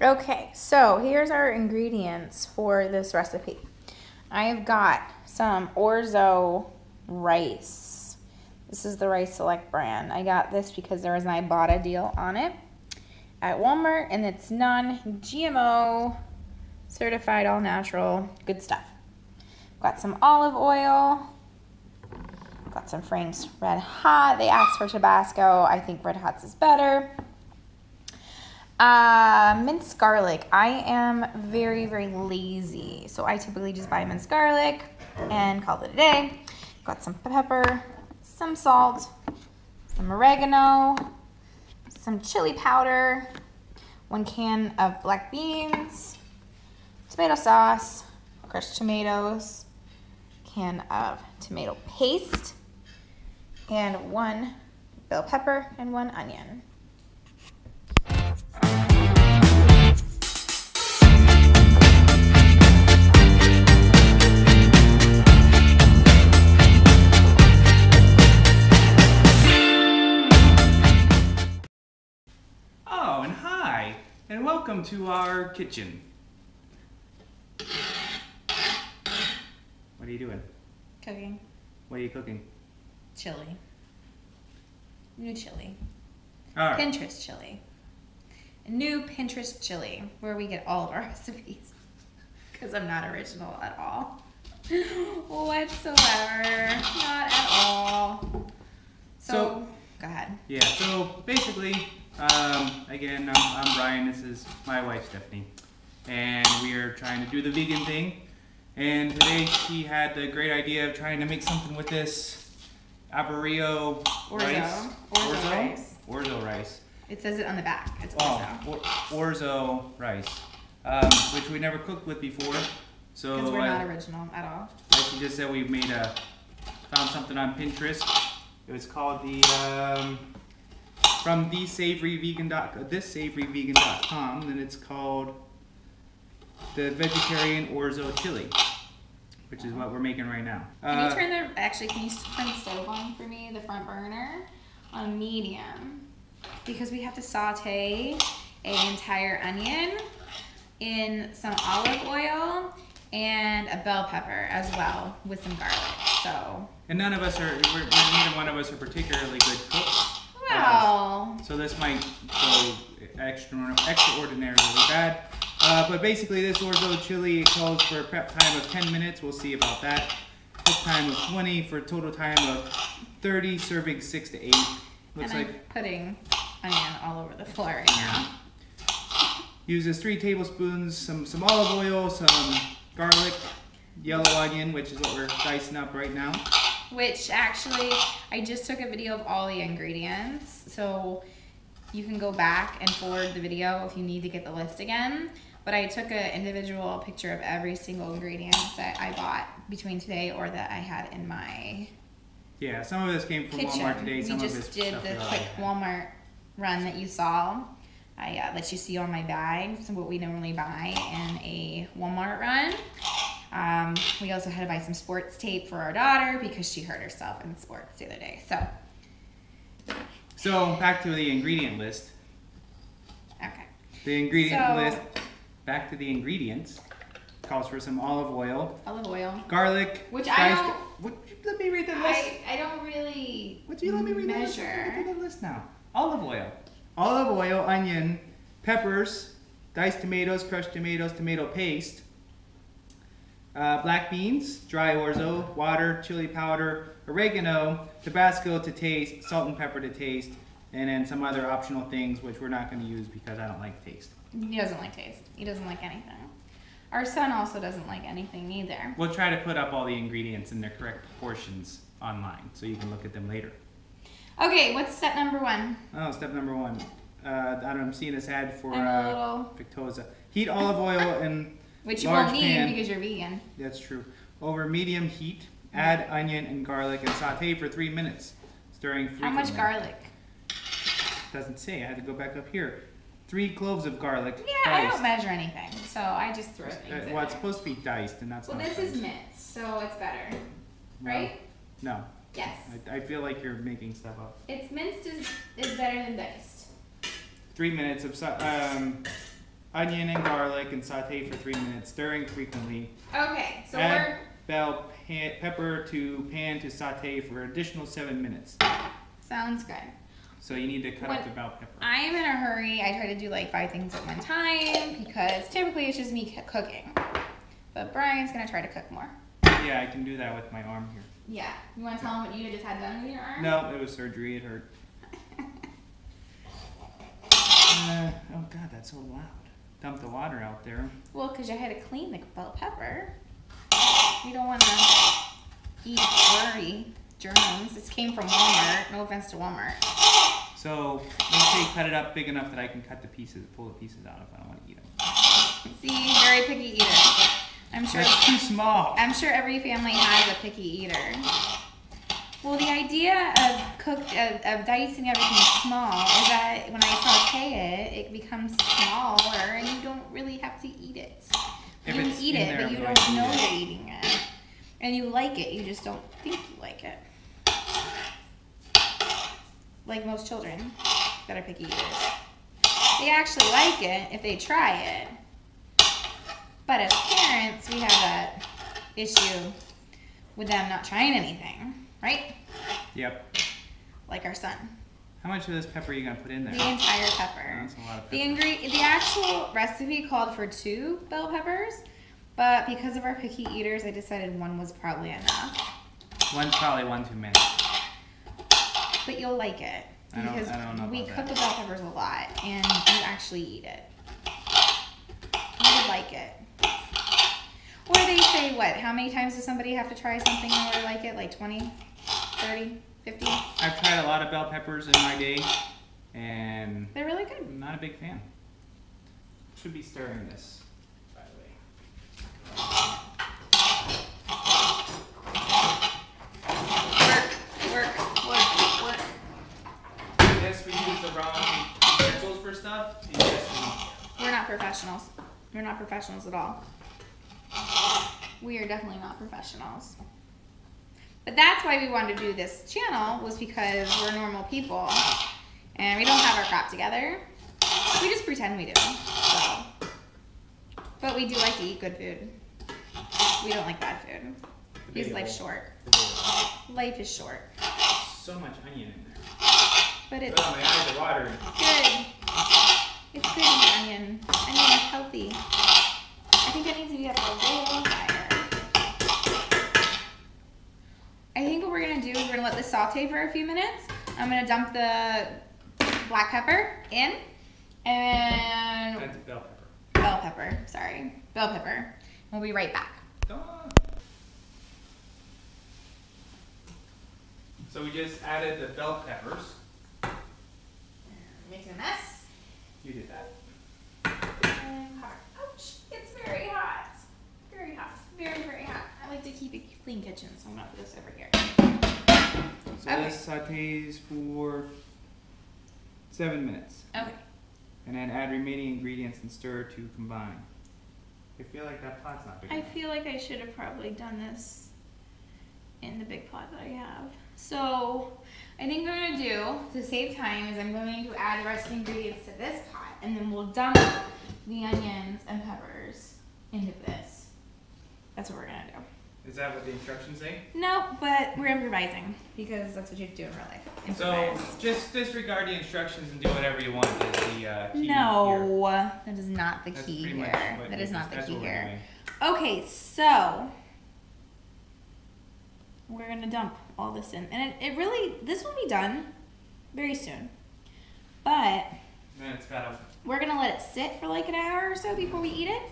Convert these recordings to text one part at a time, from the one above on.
Okay, so here's our ingredients for this recipe. I have got some Orzo Rice. This is the Rice Select brand. I got this because there was an Ibotta deal on it at Walmart, and it's non-GMO, certified all natural, good stuff. Got some olive oil. Got some Frank's Red Hot. They asked for Tabasco. I think Red Hot's is better. Minced garlic. I am very, very lazy, so I typically just buy minced garlic and call it a day. Got some pepper, some salt, some oregano, some chili powder, 1 can of black beans, tomato sauce, crushed tomatoes, can of tomato paste, and 1 bell pepper and 1 onion. Oh, and hi, and welcome to our kitchen. What are you doing? Cooking. What are you cooking? Chili. New chili. All right. Pinterest chili. A new Pinterest chili where we get all of our recipes. Because I'm not original at all. Whatsoever. Not at all. So go ahead. Yeah, so basically, again, I'm Brian. This is my wife, Stephanie. And we are trying to do the vegan thing. And today she had the great idea of trying to make something with this Orzo rice. Orzo rice. It says it on the back. It's Orzo. Orzo rice, which we never cooked with before. So because we're not original at all. Like she just said, we found something on Pinterest. It was called the from thissavoryvegan.com, and it's called the vegetarian Orzo chili, which is what we're making right now. Can you turn the stove on for me, the front burner, on medium? Because we have to saute an entire onion in some olive oil and a bell pepper as well with some garlic. So. And neither one of us are particularly good cooks. Well. So this might go extraordinarily bad. But basically this Orzo chili, it calls for a prep time of 10 minutes. We'll see about that. Cook time of 20 for a total time of 30, serving 6 to 8. Looks and I'm like putting onion all over the floor right now. Uses 3 tablespoons, some olive oil, some garlic, yellow onion, which is what we're dicing up right now. Which actually, I just took a video of all the ingredients, so you can go back and forward the video if you need to get the list again. But I took an individual picture of every single ingredient that I bought between today or that I had in my Yeah, some of this came from kitchen. Walmart today. Some we just did the quick Walmart run that you saw. I let you see all my bags, what we normally buy in a Walmart run. We also had to buy some sports tape for our daughter because she hurt herself in sports the other day. So back to the ingredient list. Okay. The ingredient list, back to the ingredients, calls for some olive oil. Olive oil. Garlic. Which I don't. Let me read the list. I don't really Let me read measure. the list now. Olive oil. Olive oil, onion, peppers, diced tomatoes, crushed tomatoes, tomato paste, black beans, dry orzo, water, chili powder, oregano, Tabasco to taste, salt and pepper to taste, and then some other optional things which we're not going to use because I don't like taste. He doesn't like taste. He doesn't like anything. Our son also doesn't like anything either. We'll try to put up all the ingredients in their correct proportions online so you can look at them later. Okay, what's step number 1? Oh, step number 1. I'm seeing this ad for Victoza. Heat olive oil in which you large won't need pan. because you're vegan. That's true. Over medium heat, add onion and garlic and saute for 3 minutes, stirring frequently. How much garlic? Doesn't say. I had to go back up here. 3 cloves of garlic. Yeah, diced. I don't measure anything, so I just throw things in Well, it's there. supposed to be diced, and that's well, not this diced. is minced, so it's better, right? No. Yes. I feel like you're making stuff up. It's minced is better than diced. 3 minutes of onion and garlic and saute for 3 minutes, stirring frequently. Okay, so Add bell pepper to pan to saute for additional 7 minutes. Sounds good. So you need to cut up the bell pepper. I am in a hurry. I try to do like 5 things at one time because typically it's just me cooking. But Brian's gonna try to cook more. Yeah, I can do that with my arm here. Yeah. You want to tell him what you just had done with your arm? No, it was surgery. It hurt. Oh God, that's so loud. Dump the water out there. Well, because you had to clean the bell pepper. You don't want to eat furry germs. This came from Walmart. No offense to Walmart. So make sure you cut it up big enough that I can cut the pieces, pull the pieces out if I don't want to eat them. See, very picky eater. I'm sure it's too small. I'm sure every family has a picky eater. Well, the idea of dicing everything small is that when I saute it, it becomes smaller and you don't really have to eat it. You can eat it, but you don't know you're eating it. And you like it, you just don't think you like it. Like most children that are picky eaters. They actually like it if they try it. But as parents, we have that issue with them not trying anything, right? Yep. Like our son. How much of this pepper are you going to put in there? The entire pepper. Oh, that's a lot of pepper. The actual recipe called for 2 bell peppers, but because of our picky eaters, I decided 1 was probably enough. One's probably 1 too many. But you'll like it. Because I don't know we about cook that. the bell peppers a lot, and you actually eat it. You would like it. Or they say, what, how many times does somebody have to try something in order to like it? Like 20, 30, 50? I've tried a lot of bell peppers in my day, and They're really good. I'm not a big fan. Should be stirring this, by the way. Work. Yes, we use the wrong utensils for stuff. And yes, We're not professionals. We're not professionals at all. We are definitely not professionals. But that's why we wanted to do this channel, was because we're normal people and we don't have our crap together. We just pretend we do. So. But we do like to eat good food. We don't like bad food. Because life's short. Life is short. so much onion in there. But it's Oh, my eyes are watering. good. It's good to eat onion. Onion is healthy. I think it needs to be up a little higher. I think what we're going to do is we're going to let this saute for a few minutes. I'm going to dump the black pepper in. And That's bell pepper. bell pepper. Sorry. Bell pepper. We'll be right back. So we just added the bell peppers. Making a mess. You did that. And cover. Ouch. It's very hot. Very hot. Very, very hot. I like to keep a clean kitchen, so I'm going to put this over here. So Okay. this sautés for 7 minutes. Okay. And then add remaining ingredients and stir to combine. I feel like that pot's not big I enough. feel like I should have probably done this in the big pot that I have. So I think what I'm going to do to save time is I'm going to add the rest of the ingredients to this pot, and then we'll dump the onions and peppers into this. That's what we're going to do. Is that what the instructions say? No, but we're improvising because that's what you do in real life. So Improvise. just disregard the instructions and do whatever you want is the key here. No, that is not the That's key pretty much here. what That we- is not the that's key what we're here. doing. Okay, so we're gonna dump all this in, and it really, this will be done very soon. But Then it's got we're gonna let it sit for like an hour or so before we eat it,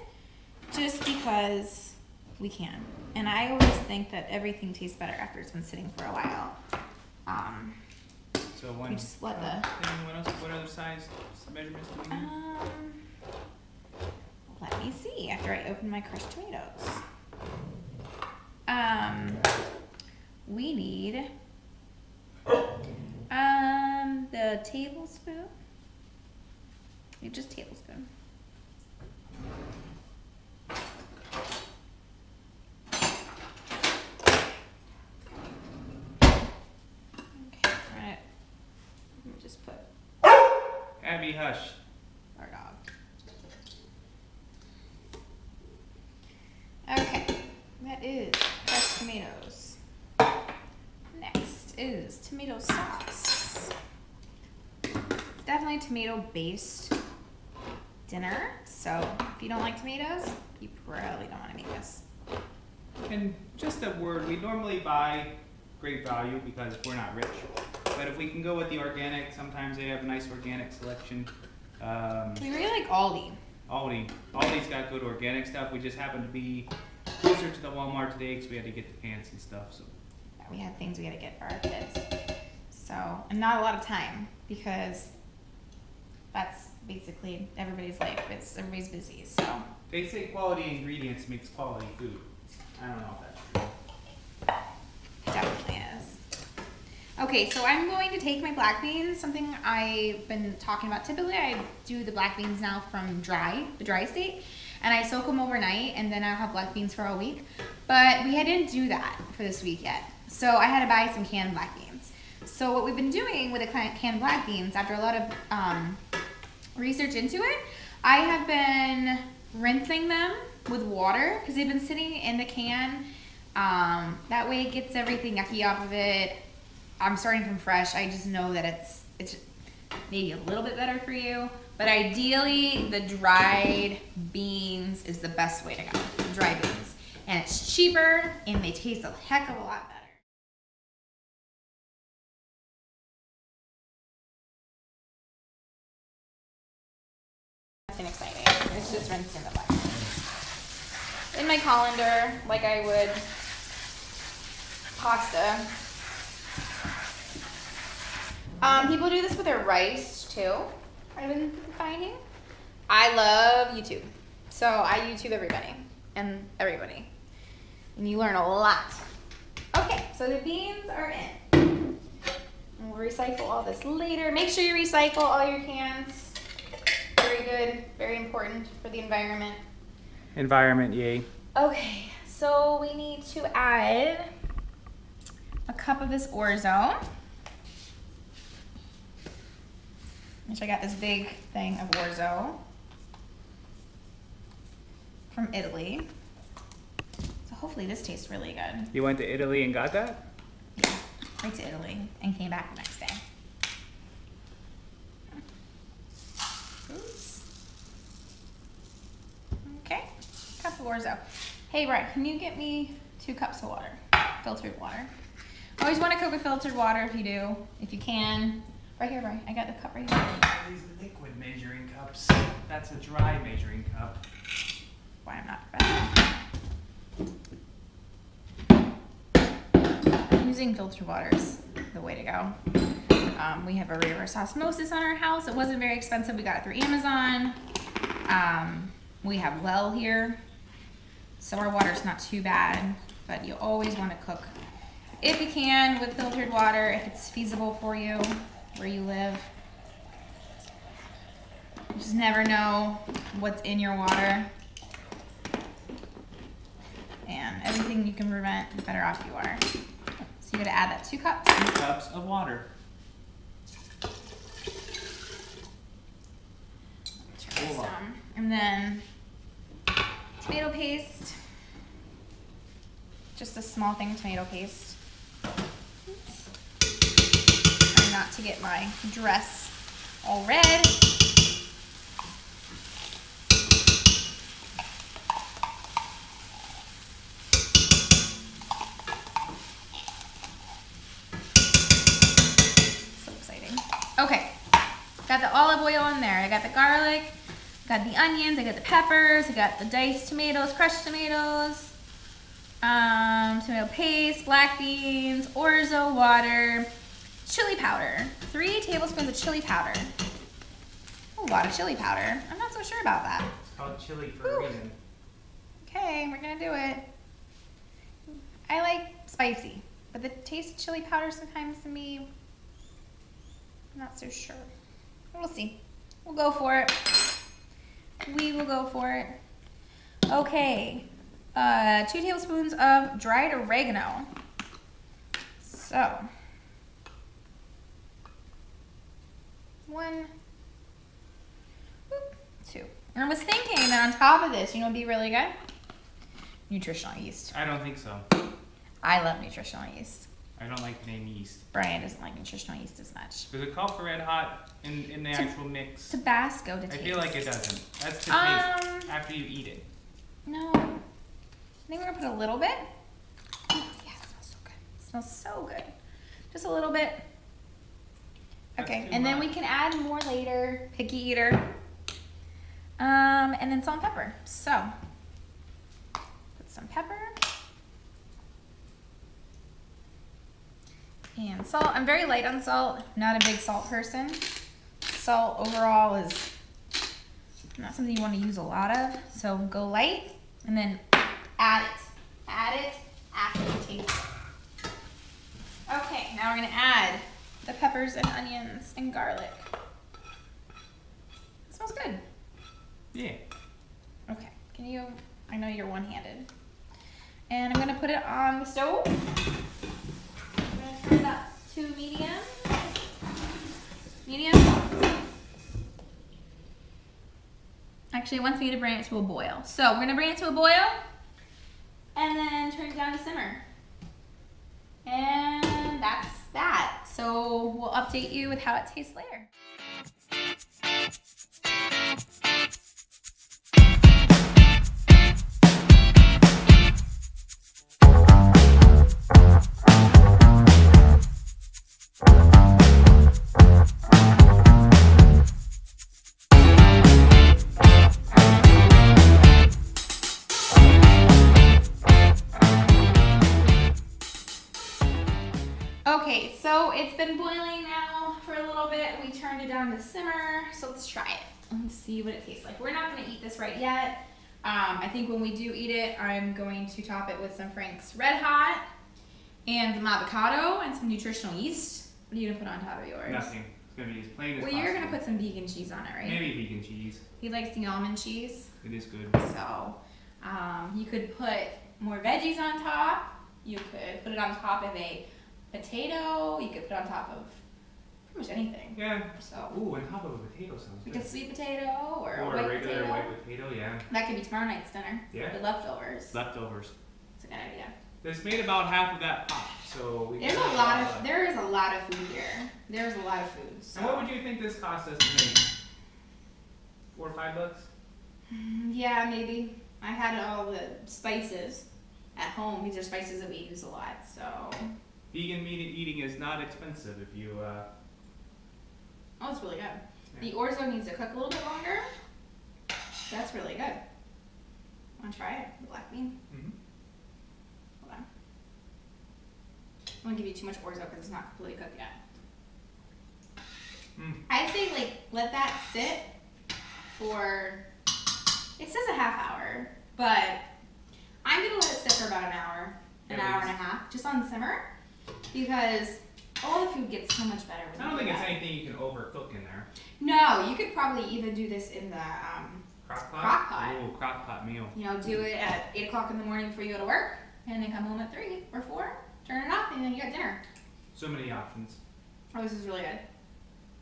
just because we can. And I always think that everything tastes better after it's been sitting for a while. so one. We just let the- What other size measurements do we need? Let me see after I open my crushed tomatoes. We need the tablespoon. Just tablespoon. Okay, right. Let me just put Abby, hush. our dog. That is fresh tomatoes. Next is tomato sauce. It's definitely tomato-based dinner, so if you don't like tomatoes, you probably don't want to make this. And just a word, we normally buy great value because we're not rich. But if we can go with the organic, sometimes they have a nice organic selection. We really like Aldi. Aldi's got good organic stuff. We just happened to be closer to the Walmart today because we had to get the pants and stuff. So Yeah, we had things we had to get for our kids. So, and not a lot of time because that's basically everybody's life. Everybody's busy, so. they say quality ingredients makes quality food. I don't know if that's true. Definitely is. Okay, so I'm going to take my black beans, something I've been talking about. Typically, I do the black beans now from the dry state, and I soak them overnight, and then I'll have black beans for a week. But we didn't do that for this week yet, so I had to buy some canned black beans. So what we've been doing with the canned black beans, after a lot of research into it, I have been rinsing them with water because they've been sitting in the can. That way it gets everything yucky off of it. I'm starting from fresh. I just know that it's maybe a little bit better for you, but ideally the dried beans is the best way to go. Dry beans, and it's cheaper and they taste a heck of a lot better. Nothing exciting. It's just rinsing the black beans in my colander like I would pasta. People do this with their rice too, I've been finding. I love YouTube. So I YouTube everybody. And you learn a lot. Okay, so the beans are in. We'll recycle all this later. Make sure you recycle all your cans. Very good, very important for the environment. Environment, yay. Okay, so we need to add a cup of this orzo. Which I got this big thing of orzo from Italy. So hopefully this tastes really good. You went to Italy and got that? Yeah, right to Italy and came back the next day. Oops. Okay, cup of orzo. Hey, Brian, can you get me 2 cups of water? Filtered water. Always want to cook with filtered water if you do. If you can. Right here, Brian. I got the cup right here. These liquid measuring cups. That's a dry measuring cup. Why I'm not professional. Using filtered water is the way to go. We have a reverse osmosis on our house. It wasn't very expensive. We got it through Amazon. We have well here, so our water's not too bad. But you always want to cook, if you can, with filtered water if it's feasible for you where you live. You just never know what's in your water. And everything you can prevent, the better off you are. So you gotta add that 2 cups. 2 cups of water. Try some. And then tomato paste. Just a small thing of tomato paste. Try not to get my dress all red. So exciting. Okay, got the olive oil in there. I got the garlic, got the onions, I got the peppers, I got the diced tomatoes, crushed tomatoes, tomato paste, black beans, orzo water, chili powder. 3 tablespoons of chili powder. A lot of chili powder. I'm not so sure about that. It's called chili for a reason. Okay, we're gonna do it. I like spicy, but the taste of chili powder sometimes to me, I'm not so sure. We'll see. We'll go for it. We will go for it. Okay, 2 tablespoons of dried oregano. So, 1, 2. And I was thinking that on top of this, you know, it'd be really good. nutritional yeast. I don't think so. I love nutritional yeast. I don't like the name yeast. Brian doesn't like nutritional yeast as much. Does it call for red hot in the actual mix? Tabasco to I taste. feel like it doesn't. That's to taste after you eat it. No. I think we're gonna put a little bit. Yeah, it smells so good. It smells so good. Just a little bit. Okay, and then we can add more later. Picky eater. And then salt and pepper. So, put some pepper. And salt. I'm very light on salt. Not a big salt person. Salt overall is not something you want to use a lot of. So go light and then add it. Add it after you taste it. Okay, now we're going to add the peppers and onions and garlic. It smells good. Yeah. Okay, can you, I know you're one-handed. And I'm going to put it on the stove. I'm going to turn it up to medium. Medium. Actually, it wants me to bring it to a boil. So we're going to bring it to a boil and then turn it down to simmer. And that's that. So we'll update you with how it tastes later. Okay, so it's been boiling now for a little bit. We turned it down to simmer, so let's try it. Let's see what it tastes like. We're not gonna eat this right yet. I think when we do eat it, I'm going to top it with some Frank's Red Hot and some avocado and some nutritional yeast. What are you gonna put on top of yours? Nothing. It's gonna be as plain as well, possible. you're gonna put some vegan cheese on it, right? Maybe vegan cheese. He likes the almond cheese. It is good. So, you could put more veggies on top. You could put it on top of a potato. You could put it on top of pretty much anything. Yeah. So. Ooh, on top of a potato sounds good. Like a sweet potato or a a white regular potato. white potato, yeah. That could be tomorrow night's dinner. Yeah. The leftovers. Leftovers. It's a good idea. This made about half of that pot, so we There is a lot of food here. There's a lot of food. So. And what would you think this cost us to make? $4 or $5? Yeah, maybe. I had all the spices at home. These are spices that we use a lot, so. Vegan meat eating is not expensive if you. Oh, it's really good. Yeah. The orzo needs to cook a little bit longer. That's really good. Want to try it? The black bean? Mm-hmm. Hold on. I won't give you too much orzo because it's not completely cooked yet. I'd say let that sit for, it says a half hour, but I'm going to let it sit for about an hour and a half, just on simmer, because all the food gets so much better with I don't think it's anything you can overcook in there. No, you could probably even do this in the Crock pot? crock pot. Ooh, crock pot meal. You know, do it at 8 o'clock in the morning before you go to work, and then come home at 3 or 4, turn it off, and then you got dinner. So many options. Oh, this is really good.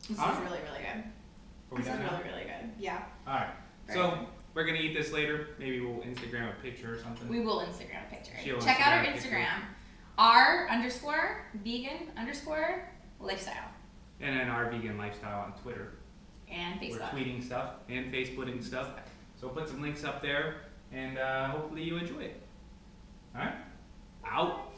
This is really, really good. This is really, really good. Yeah. Alright. So, we're going to eat this later. Maybe we'll Instagram a picture or something. We will Instagram a picture. Check out our Instagram. r_vegan_lifestyle. And then our vegan lifestyle on Twitter. And Facebook. We're tweeting stuff and Facebooking stuff. So put some links up there, and hopefully you enjoy it. Alright? Out.